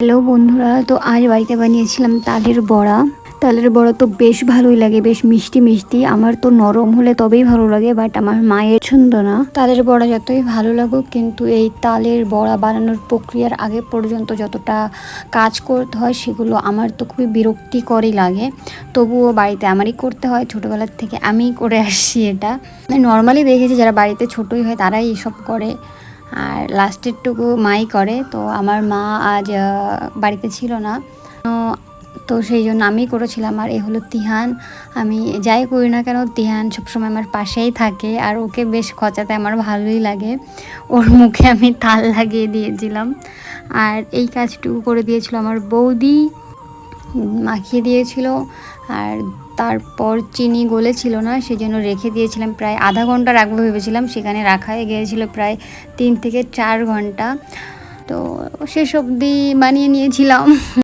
Hello বন্ধুরা, তো আজ বাড়িতে বানিয়েছিলাম তালের বড়া। তালের বড়া তো বেশ ভালোই লাগে, বেশ মিষ্টি মিষ্টি। আমার তো নরম হলে তবেই ভালো লাগে, বাট আমার মায়ের পছন্দ না। তালের বড়া যতই ভালো লাগুক, কিন্তু এই তালের বড়া বানানোর প্রক্রিয়ার আগে পর্যন্ত যতটা কাজ করতে হয় সেগুলো আমার তো খুবই বিরক্তিকরই লাগে। তবুও বাড়িতে আমারই করতে হয়, ছোটোবেলার থেকে আমিই করে আসছি এটা। নর্মালি দেখেছি যারা বাড়িতে ছোটোই হয় তারাই এসব করে, আর লাস্টেরটুকু মাই করে। তো আমার মা আজ বাড়িতে ছিল না, তো সেই জন্য আমি করেছিলাম। আর এ হলো তিহান। আমি যাই করি না কেন তিহান সবসময় আমার পাশেই থাকে, আর ওকে বেশ খচাতে আমার ভালোই লাগে। ওর মুখে আমি তাল লাগিয়ে দিয়েছিলাম, আর এই কাজটুকু করে দিয়েছিল আমার বৌদি, মাখিয়ে দিয়েছিল। আর তারপর চিনি গলেছিল না, সেজন্য রেখে দিয়েছিলাম, প্রায় আধা ঘন্টা রাখবো ভেবেছিলাম, সেখানে রাখা হয়ে গিয়েছিলো প্রায় 3 থেকে 4 ঘন্টা। তো শেষ অবধি বানিয়ে নিয়েছিলাম।